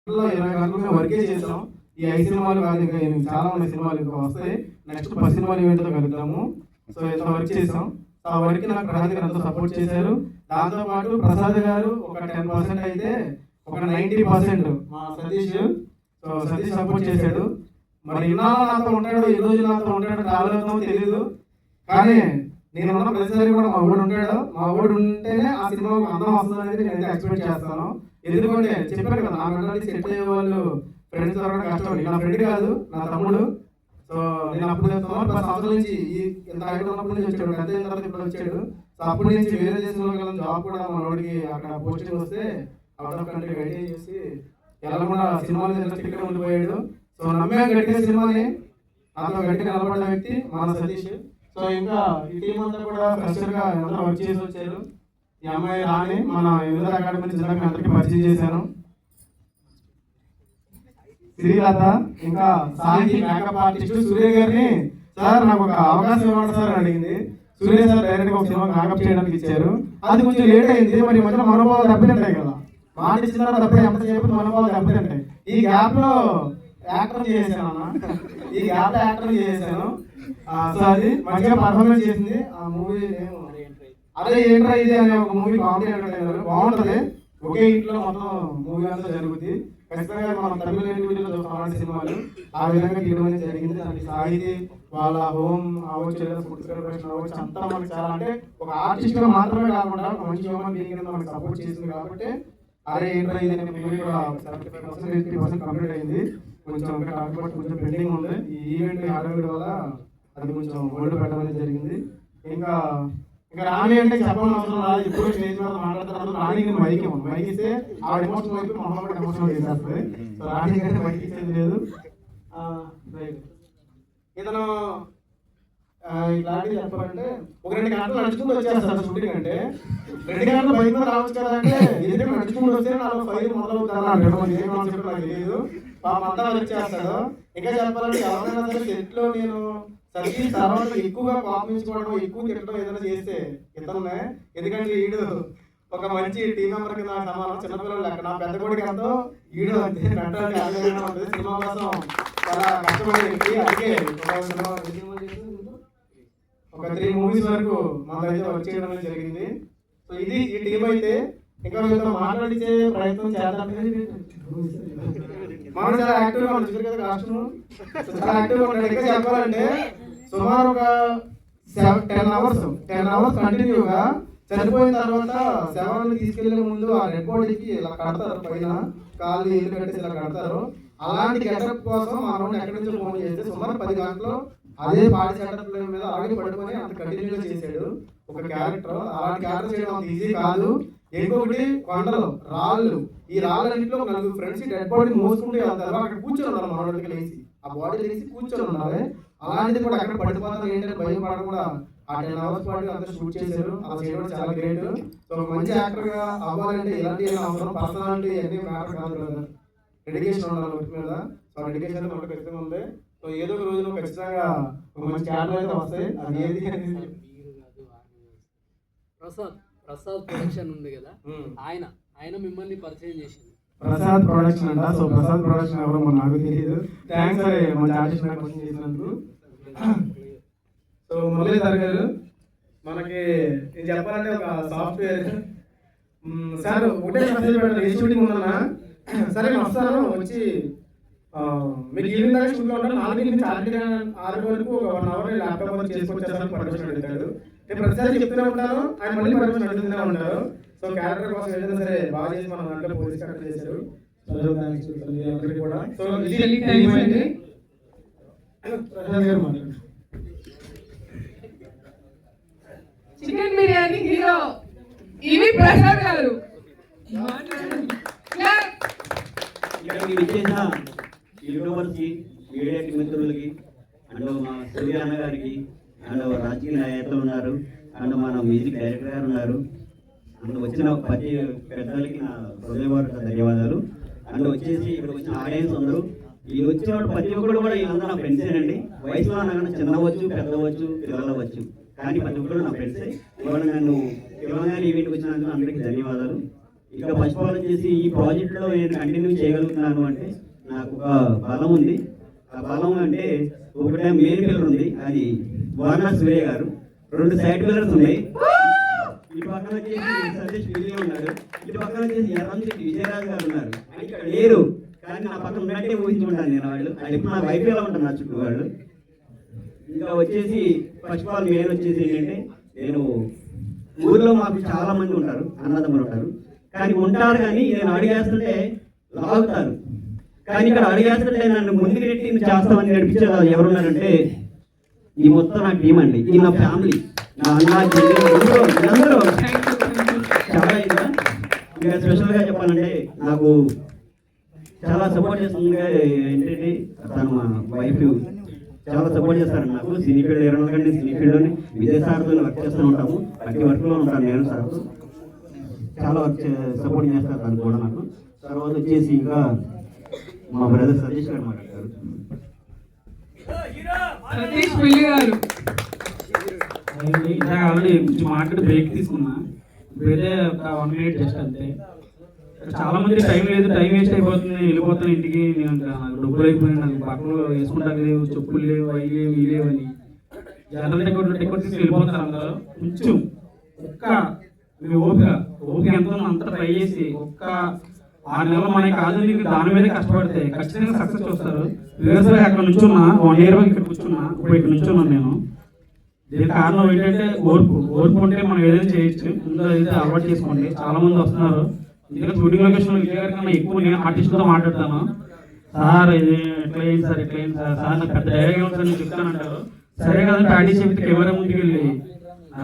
20 గంటలు మేము వర్కే చేసాం. ఈ 5 సినిమాలు కాదు, ఇంకా చాలా ఉన్నాయి సినిమాలు ఇంకా వస్తాయి. నెక్స్ట్ 10 సినిమాలు ఈవెంట్తో కలుద్దాము. సో ఇంత వర్క్ చేసాం. సో ఆ వర్క్ నాకు ప్రసాద్ గారు ఎంతో సపోర్ట్ చేశారు. దాంతోపాటు ప్రసాద్ గారు ఒక 10% అయితే ఒక 90% మా సతీష్. సో సతీష్ సపోర్ట్ చేశాడు. మరి ఇన్నాళ్ళు నాతో ఉంటాడు, ఈ రోజు నాతో ఉంటాడు, ట్రావెల్ అవుతామో తెలియదు. కానీ నేను ఉన్న ప్రతిసారి కూడా మా ఊడు ఉంటాడు. మా ఊడు ఉంటేనే ఆ సినిమా అందం వస్తుంది అనేది నేను ఎక్స్పెక్ట్ చేస్తాను. ఎందుకంటే చెప్పాను కదా, నా మెంటాలిటీ సెట్ అయ్యే వాళ్ళు ఫ్రెండ్స్ దొరకడం కష్టం. నా ఫ్రెండ్ కాదు, నా తమ్ముడు. సో నేను అప్పుడు 10 సంవత్సరాల నుంచి ఇంత హైట్ ఉన్నప్పటి నుంచి వచ్చాడు, పెద్ద అయిన తర్వాత ఇప్పుడు వచ్చాడు. సో అప్పటి నుంచి వేరే దేశంలో వెళ్ళిన జాబ్ కూడా మా వాడికి అక్కడ పోస్టింగ్ వస్తే అవుట్ ఆఫ్ కంట్రీ వెయిట్ చేసి వెళ్ళకుండా సినిమాలు ఇంట్రెస్ట్ ఇక్కడ ఉండిపోయాడు. సో నమ్మే గట్టిగా సినిమాని నాతో గట్టిగా నిలబడ్డ వ్యక్తి మన సతీష్. సో ఇంకా ఈ టీం అంతా కూడా ఫ్రెషర్గా అందరూ వర్క్ చేసి వచ్చారు. ఈ అమ్మాయి రాని మన యువత అకాడమీ నుంచి చిన్నగా అందరికీ పరిచయం చేశాను. శ్రీలత, ఇంకా సాయి మేకప్ ఆర్టిస్ట్ సూర్య గారిని, సార్ నాకు ఒక అవకాశం ఇవ్వండి సార్ అని అడిగింది. సూర్య సార్ డైరెక్ట్ గా ఒక సినిమా మేకప్ చేయడానికి ఇచ్చారు. అది కొంచెం లేట్ అయింది. మరి మధ్యలో మనోభావాలు దెబ్బతింటాయి కదా, మాట ఇచ్చిన తర్వాత డబ్బులు ఎంత చెప్పి మనోభావాలు దెబ్బతింటాయి. ఈ గ్యాప్ లో యాక్టర్ చేసాను అన్న, ఈ గ్యాప్ లో యాక్టర్ చేసాను. సో అది మంచిగా పర్ఫార్మెన్స్ చేసింది. ఆ మూవీ అదే ఏంట్రా ఇది అనే ఒక మూవీ కామెడీ అంటే బాగుంటది. ఒకే ఇంట్లో మొత్తం మూవీ అంతా జరుగుతుంది. ఖచ్చితంగా మనం తమిళ ఇండివిజువల్ చూస్తాం అలాంటి సినిమాలు. ఆ విధంగా తీయడం అనేది జరిగింది. దానికి సాహితీ వాళ్ళ హోమ్ అవ్వచ్చు, లేదా ఫుడ్ సెలబ్రేషన్ అవ్వచ్చు, అంతా మనకి చాలా అంటే ఒక ఆర్టిస్ట్ గా మాత్రమే కాకుండా ఒక మంచి హ్యూమన్ బీయింగ్ కింద మనకి సపోర్ట్ చేసింది. కాబట్టి అరే ఏంట్రా ఇది అనే మూవీ కూడా 75% కంప్లీట్ అయింది. కొంచెం కొంచెం పెండింగ్ ఉంది. ఈ ఈవెంట్ హడావిడి వల్ల అది కొంచెం హోల్డ్ పెట్టడం జరిగింది. ఇంకా రాణి అంటే చెప్పాల్సిన అవసరం రాదు. ఇప్పుడు స్టేజ్ మీద మాట్లాడుతున్నారు. రాణి మైక్ ఇస్తే ఆ ఎమోషనల్ అయిపోయి మొహమ్మద్ ఎమోషనల్ చేసేస్తుంది. సో రాణి గారి మైక్ ఇచ్చేది లేదు. ఇతను ఇట్లాంటివి చెప్పాలంటే ఒక 2 గంటలు నడుచుకుంటూ వచ్చేస్తాడు షూటింగ్ అంటే. 2 గంటలు బయట మీద రావచ్చు కదా అంటే ఎందుకంటే నడుచుకుంటూ వస్తే నాకు ఫైర్ మొదలవుతారు అంటే ఏం కాన్సెప్ట్ నాకు తెలియదు. అంతా వచ్చేస్తాడు. ఇంకా చెప్పాలంటే ఎవరైనా సరే సెట్ లో నేను సతీష్ తర్వాత ఎక్కువగా కోపించుకోవడం, ఎక్కువ తిట్టడం ఏదైనా చేస్తే ఇతనే. ఎందుకంటే ఈడు ఒక మంచి టీం మెంబర్ కింద సమానం. చిన్నపిల్లలు అక్కడ నా పెద్ద కొడుకు ఎంతో ఈడు అంతే మెంటాలిటీ ఆలోచన ఉంటుంది. సినిమా కోసం చాలా కష్టపడే వ్యక్తి. అందుకే ఒక 3 మూవీస్ వరకు మాకైతే వర్క్ చేయడం అనేది జరిగింది. సో ఇది ఈ టీం అయితే. ఇంకా వీళ్ళతో మాట్లాడించే ప్రయత్నం చేద్దాం. మనం చాలా యాక్టివ్గా ఉంటుంది చూసారు కదా, కాస్ట్యూమ్ చాలా యాక్టివ్గా ఉంటాడు. ఇంకా చెప్పాలంటే సుమారు ఒక 10 అవర్స్ కంటిన్యూగా చనిపోయిన తర్వాత శవాన్ని తీసుకెళ్లే ముందు ఆ డెడ్ బాడీకి ఇలా కడతారు, పైన కాళ్ళు ఇల్లు కట్టేసి ఇలా కడతారు. అలాంటి గెటప్ కోసం మా రౌండ్ ఎక్కడి నుంచో ఫోన్ చేస్తే సుమారు 10 గంటలు అదే బాడీ సెటప్ మీద అలాగే పట్టుకొని అంత కంటిన్యూగా చేశాడు ఒక క్యారెక్టర్. అలాంటి క్యారెక్టర్ చేయడం అంత ఈజీ కాదు. ఇంకొకటి కొండలు, రాళ్ళు, ఈ రాళ్ళన్నింటిలో 4 ఫ్రెండ్స్ డెడ్ బాడీని మోసుకుంటే వెళ్తారు. అక్కడ కూర్చొని ఉన్నారు మనోడికి లేచి, ఆ బాడీ లేచి కూర్చొని ఉన్నారు. అలాంటిది కూడా అక్కడ పడిపోతారు ఏంటంటే భయం పడ కూడా ఆ 10 అవర్స్ పాటు అంతా షూట్ చేశారు. అలా చేయడం చాలా గ్రేట్. సో ఒక మంచి యాక్టర్ గా అవ్వాలంటే ఇలాంటి అవసరం, పర్సనాలిటీ అన్ని మ్యాటర్ కాదు కదా, డెడికేషన్ ఉండాలి వర్క్ మీద. సో ఆ డెడికేషన్ అయితే మనకు ఖచ్చితంగా ఉంది. సో ఏదో ఒక రోజులో ఖచ్చితంగా ఒక మంచి క్యారెక్టర్ అయితే వస్తాయి. అది ఏది అనేది ప్రసాద్ ప్రొడక్షన్ ఉంది కదా, ఆయన మిమ్మల్ని పరిచయం చేసింది. ప్రసాద్ ప్రొడక్షన్ అంట. సో ప్రసాద్ ప్రొడక్షన్ ఎవరో నాకు తెలియదు. థ్యాంక్స్ సార్ మంచి ఆర్టిస్ట్ నాకు క్వశ్చన్ చేసినందుకు. సో మురళీధర్ గారు మనకి నేను చెప్పాలంటే ఒక సాఫ్ట్వేర్ సార్ ఒకటే మెసేజ్ పెట్టారు. ఏ షూటింగ్ ఉందన్నా సరే నేను వస్తాను, వచ్చి మీకు ఈవినింగ్ దాకా షూట్లో ఉంటాను. 4 నుంచి 6 వరకు ఒక 1 అవర్ ల్యాప్టాప్ వర్క్ చేసుకొచ్చేస్తాను పర్మిషన్ అడుగుతాడు. నేను ప్రతిసారి చెప్తూనే ఉంటాను, ఆయన మళ్ళీ పర్మిషన్ అడుగుతూనే ఉంటారు. సో క్యారెక్టర్ కోసం ఏదైనా సరే బాగా చేసి మన దాంట్లో పోలీస్ క్యారెక్టర్ చేశారు. అందరికీ కూడా. సో ఇది ప్రసాద్ గారు మాట్లాడు. చికెన్ బిర్యానీ హీరో ఇవి ప్రసాద్ గారు. యూట్యూబర్స్కి, మీడియా మిత్రులకి, అండ్ మా సూర్య అన్న గారికి, అండ్ రాజకీయ నాయకులు ఉన్నారు, అండ్ మన మ్యూజిక్ డైరెక్టర్ గారు ఉన్నారు, అండ్ వచ్చిన ప్రతి పెద్దలకి నా హృదయపూర్వక ధన్యవాదాలు. అండ్ వచ్చేసి ఇక్కడ వచ్చిన ఆడియన్స్ అందరూ, ఈ వచ్చినప్పుడు ప్రతి ఒక్కరు కూడా వీళ్ళందరూ నా ఫ్రెండ్సేనండి. వయసులో అనగానే చిన్నవచ్చు, పెద్దవచ్చు, పిల్లలవచ్చు, కానీ ప్రతి ఒక్కరు నా ఫ్రెండ్సే. ఇవాళ నన్ను పిల్లగానే ఈవెంట్కి వచ్చినందుకు అందరికీ ధన్యవాదాలు. ఇంకా ఫస్ట్ ఆఫ్ ఆల్ వచ్చేసి ఈ ప్రాజెక్ట్లో నేను కంటిన్యూ చేయగలుగుతున్నాను అంటే నాకు ఒక బలం ఉంది. ఆ బలం అంటే ఒకటే మెయిన్ పిల్లర్ ఉంది, అది వానా సూర్య గారు. 2 సైడ్ పిల్లర్స్ ఉన్నాయి. ఇటు పక్కన వచ్చేసి సతీష్ విజయ్ ఉన్నాడు, ఇటు పక్కన వచ్చేసి ఎర్రంశెట్టి విజయరాజు గారు ఉన్నారు. ఇక్కడ లేరు కానీ నా పక్కన ఉన్నట్టే ఊహించుకుంటాను నేను. వాళ్ళు ఇప్పుడు నా వైపు ఎలా ఉంటాను నా చుట్టూ వాళ్ళు. ఇంకా వచ్చేసి ఫస్ట్ ఆఫ్ ఆల్ మెయిన్ వచ్చేసి ఏంటంటే, నేను ఊర్లో మాకు చాలా మంది ఉంటారు, అన్నదమ్ములు ఉంటారు. కానీ ఉంటారు కానీ నేను అడిగేస్తుంటే లాగుతారు. కానీ ఇక్కడ అడిగేస్తుంటే నన్ను ముందుకు నెట్టి చేస్తామని నడిపించేది ఎవరున్నారంటే ఈ మొత్తం నా టీం అండి. ఈ నా ఫ్యామిలీ, నా అన్న అందరూ చాలా ఇంకా స్పెషల్గా చెప్పాలంటే నాకు చాలా సపోర్ట్ చేస్తుంది. ఏంటంటే తను మా వైఫ్ చాలా సపోర్ట్ చేస్తారు నాకు. సినీ ఫీల్డ్ 20 కంటే సినీ ఫీల్డ్లోనే విజయ్ సార్తో వర్క్ చేస్తూ ఉంటాము. ప్రతి వర్క్లో ఉంటాను నేను. సార్తో చాలా వర్క్ సపోర్ట్ చేస్తారు తను కూడా నాకు. తర్వాత వచ్చేసి ఇంకా మా బ్రదర్ సతీష్ గారు మాట్లాడతారు. సతీష్ పిల్లి గారు ఆల్రెడీ కొంచెం మాట్లాడి బ్రేక్ తీసుకున్నా. ఇప్పుడైతే ఒక 1 మినిట్ జస్ట్ అంతే. చాలా మంది టైం లేదు, టైం వేస్ట్ అయిపోతుంది, వెళ్ళిపోతాను ఇంటికి, నేను నాకు డబ్బులు అయిపోయినాయి, నాకు బట్టలు వేసుకుంటాను లేవు, చెప్పులు లేవు, అవి లేవు, ఇవి లేవు అని జనరల్ టికెట్ తీసుకుని వెళ్ళిపోతారు అందరూ. కొంచెం మీ ఓపిక ఎంత ఉందో అంత ట్రై చేసి ఒక్క 6 నెలలు మనకి కాదు దాని మీద కష్టపడితే ఖచ్చితంగా సక్సెస్ వస్తారు. వ్యవసాయం అక్కడ నుంచున్నా 1 ఇయర్ ఇక్కడ కూర్చున్నా, ఇప్పుడు ఇక్కడ నుంచున్నాను నేను. దీనికి కారణం ఏంటంటే ఓర్పు ఉంటే మనం ఏదైనా చేయొచ్చు. ముందు అయితే అలవాటు చేసుకోండి. చాలా మంది వస్తున్నారు, ఇంకా షూటింగ్ లొకేషన్లో విజయగారి కన్నా ఎక్కువ నేను ఆర్టిస్ట్తో మాట్లాడతాను. సార్ ఇది ఎట్లా అయింది సార్, ఎట్లా అయింది సార్, సార్ నాకు పెద్ద డైరెక్ట్ ఉంది సార్ నేను చెప్తానంటారు. సరే కదా ప్రాక్టీస్ చెప్తే కెమెరా ముందుకు వెళ్ళి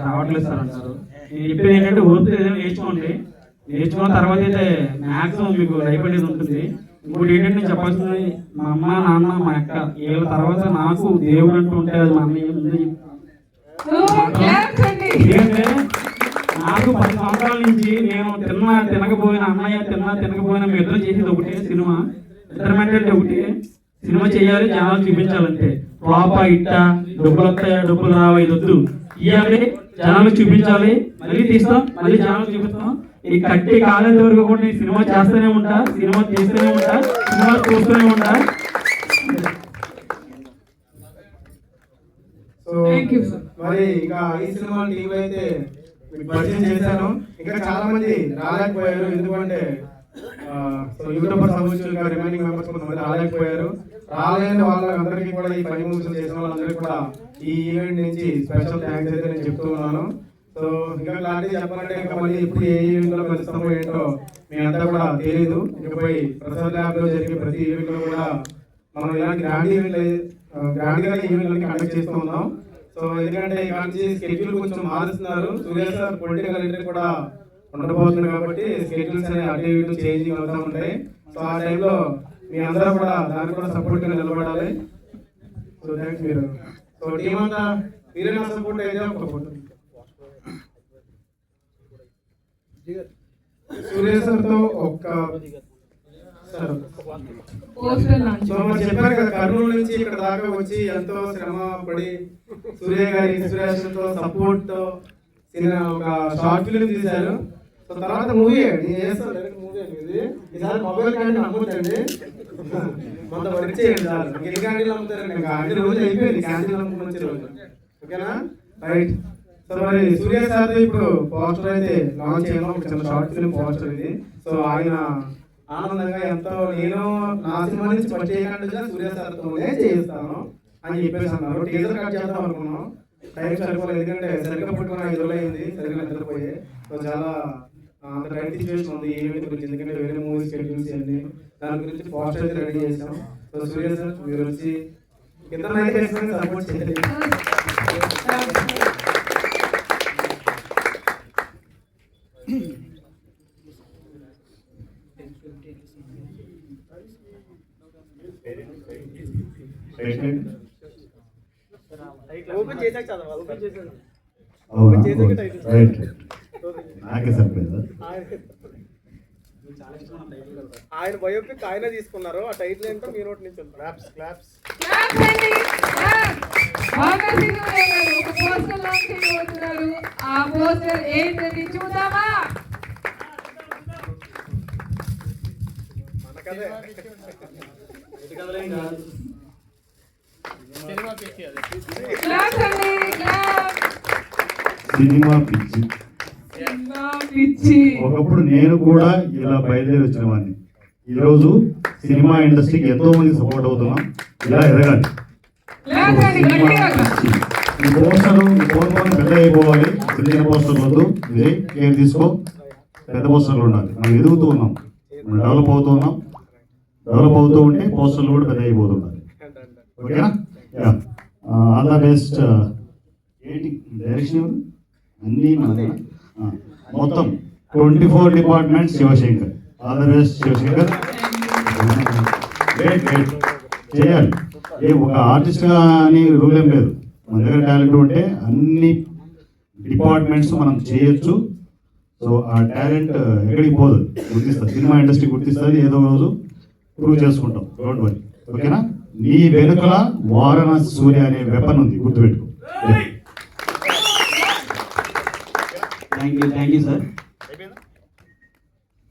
రావట్లేదు సార్ అంటారు. నేను చెప్పేది ఏంటంటే ఓర్పు ఏదైనా నేర్చుకోండి. నేర్చుకున్న తర్వాత అయితే మ్యాక్సిమం మీకు భయపడేది ఉంటుంది. ఇంకోటి ఏంటంటే నేను చెప్పాల్సింది, మా అమ్మ నాన్న మా అక్క వీళ్ళ తర్వాత నాకు దేవుడు అంటూ ఉంటే అది మా అన్నయ్య ముందు. ఎందుకంటే నాకు 10 సంవత్సరాల నుంచి నేను తినకపోయిన అన్నయ్య తినకపోయిన మీ ఇద్దరు చేసేది ఒకటే సినిమా. ఇద్దరు మెంటాలిటీ ఒకటి, సినిమా చేయాలి, జనాలు చూపించాలంటే. ఫ్లాపా ఇట్టా, డబ్బులు వస్తాయా డబ్బులు రావా ఇది వద్దు, ఇవ్వాలి, జనాలు చూపించాలి, మళ్ళీ తీస్తాం, మళ్ళీ జనాలు చూపిస్తాం. ఈ కట్టి కాలేజీ వరకు కూడా నేను సినిమా చేస్తూనే ఉంటా, సినిమా తీస్తూనే ఉంటా, సినిమా చూస్తూనే ఉంటా. మరి ఇంకా ఈ సినిమా టీం అయితే పరిచయం చేశాను. ఇంకా చాలా మంది రాలేకపోయారు, ఎందుకంటే యూట్యూబర్స్ అవ్వచ్చు, ఇంకా రిమైనింగ్ మెంబర్స్ కొంతమంది రాలేకపోయారు. రాలేని వాళ్ళందరికీ కూడా ఈ 5 మూవీస్ చేసిన వాళ్ళందరికీ కూడా ఈ ఈవెంట్ నుంచి స్పెషల్ థ్యాంక్స్ అయితే నేను చెప్తూ ఉన్నాను. సో ఇంకా క్లారిటీ చెప్పాలంటే ఇంకా మళ్ళీ ఇప్పుడు ఏ ఈవెంట్ లో కలుస్తామో ఏంటో మీ అంతా కూడా తెలియదు. ఇకపై ప్రసాద్ ల్యాబ్ లో జరిగే ప్రతి ఈవెంట్ లో కూడా మనం ఇలాంటి గ్రాండ్ గా ఈవెంట్లకి కండక్ట్ చేస్తూ ఉన్నాం. సో ఎందుకంటే ఇలాంటి స్కెడ్యూల్ కొంచెం మారుస్తున్నారు. సూర్య సార్ పొలిటికల్ ఎంట్రీ కూడా ఉండబోతుంది కాబట్టి స్కెడ్యూల్స్ అనేవి అటు ఇటు చేంజింగ్ అవుతూ ఉంటాయి. సో ఆ టైంలో మీ అందరూ కూడా దానికి కూడా సపోర్ట్ గా నిలబడాలి. సో థ్యాంక్స్ మీరు. సో టీం అంతా మీరే నా సపోర్ట్ అయితే ఒక ఫోటో సూర్య సార్తో ఒక్క సో మరి చెప్పారు కదా, కర్నూలు నుంచి ఇక్కడ దాకా వచ్చి ఎంతో శ్రమ పడి సూర్య గారి ఇన్స్పిరేషన్ తో సపోర్ట్ తో ఒక షార్ట్ ఫిల్మ్ తీశారు. సో తర్వాత మూవీ నేను చేస్తాను, డైరెక్ట్ మూవీ అనేది. ఈసారి మొబైల్ క్యాంటీన్ అమ్ముతండి, కొంత వర్క్ చేయండి సార్. ఎన్ని క్యాంటీన్లు అమ్ముతారండి, ఇంకా అన్ని రోజులు అయిపోయింది క్యాంటీన్లు అమ్ముకుని రోజు. ఓకేనా, రైట్. సో మరి సూర్య సార్ ఇప్పుడు పోస్టర్ అయితే లాంచ్ చేయడం, ఒక చిన్న షార్ట్ ఫిల్మ్ పోస్టర్ ఇది. సో ఆయన ఆనందంగా ఎంతో నేను నా సినిమా నుంచి ఫస్ట్ చేయకుండా సూర్య సార్తోనే చేయిస్తాను అని చెప్పేసి అన్నారు. టీజర్ కట్ చేద్దాం అనుకున్నాం, టైం సరిపోలేదు. ఎందుకంటే సరిగ్గా పుట్టుకున్న 5 రోజులు అయింది, సరిగ్గా నిద్రపోయి. సో చాలా అంత టైట్ సిచ్యువేషన్ ఉంది ఈవెంట్ గురించి, ఎందుకంటే వేరే మూవీస్ షెడ్యూల్స్ అన్ని దాని గురించి పోస్టర్ అయితే రెడీ చేసాం. సో సూర్య సార్ మీరు వచ్చి ఇద్దరు సపోర్ట్ చేయాలి. ఓపెన్ చేసాక చదవాలి, ఓపెన్ చేసాక ఆయన బయోపిక్ ఆయన తీసుకున్నారు. ఆ టైటిల్ ఏంటో మీ నోటి నుంచి క్లాప్స్ క్లాప్స్. ఆ పోస్టర్ ఏంటని చూద్దామా? కదే క్లాస్ అండి, క్లాస్. సినిమా పిచ్చి. సినిమా పిచ్చి. ఒకప్పుడు నేను కూడా ఇలా బయలుదేరి వచ్చిన వాడిని. ఈరోజు సినిమా ఇండస్ట్రీకి ఎంతో మంది సపోర్ట్ అవుతున్నాం. ఇలా ఎదగాలి. క్లాస్ అండి, గట్టిగా క్లాస్. ఈ పోస్టర్ పెద్ద అయిపోవాలి. చిన్న చిన్న పోస్టర్లు వద్దు. విజయ్ కేర్ తీసుకో. పెద్ద పోస్టర్లు ఉండాలి. మనం ఎదుగుతూ ఉన్నాం, మనం డెవలప్ అవుతూ ఉన్నాం. డెవలప్ అవుతూ ఉంటే పోస్టర్లు కూడా పెద్ద అయిపోతుండాలి. ఓకేనా? Yeah, all the best. ఏంటి డైరెక్షన్ అన్నీ మన దగ్గర. మొత్తం 24 department Shivashankar. All the best Shivashankar. Great great. చేయాలి. ఒక ఆర్టిస్ట్గా అని రూల్ ఏం లేదు. మన దగ్గర టాలెంట్ ఉంటే అన్ని డిపార్ట్మెంట్స్ మనం చేయొచ్చు. సో ఆ టాలెంట్ ఎక్కడికి పోదు, గుర్తిస్తుంది. సినిమా ఇండస్ట్రీ గుర్తిస్తుంది. ఏదో రోజు ప్రూవ్ చేసుకుంటాం. Don't worry. ఓకేనా? నీ వెనుకల వారణాసి సూర్య అనే వెపన్ ఉంది, గుర్తుపెట్టుకో. Thank you sir.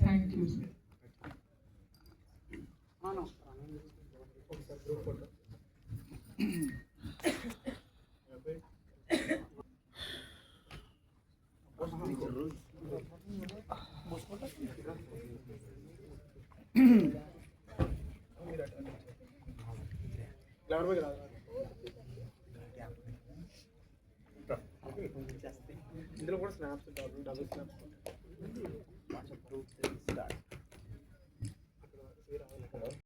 Thank you. ఇందులో కూడా స్నాప్స్ డబుల్ స్నాప్స్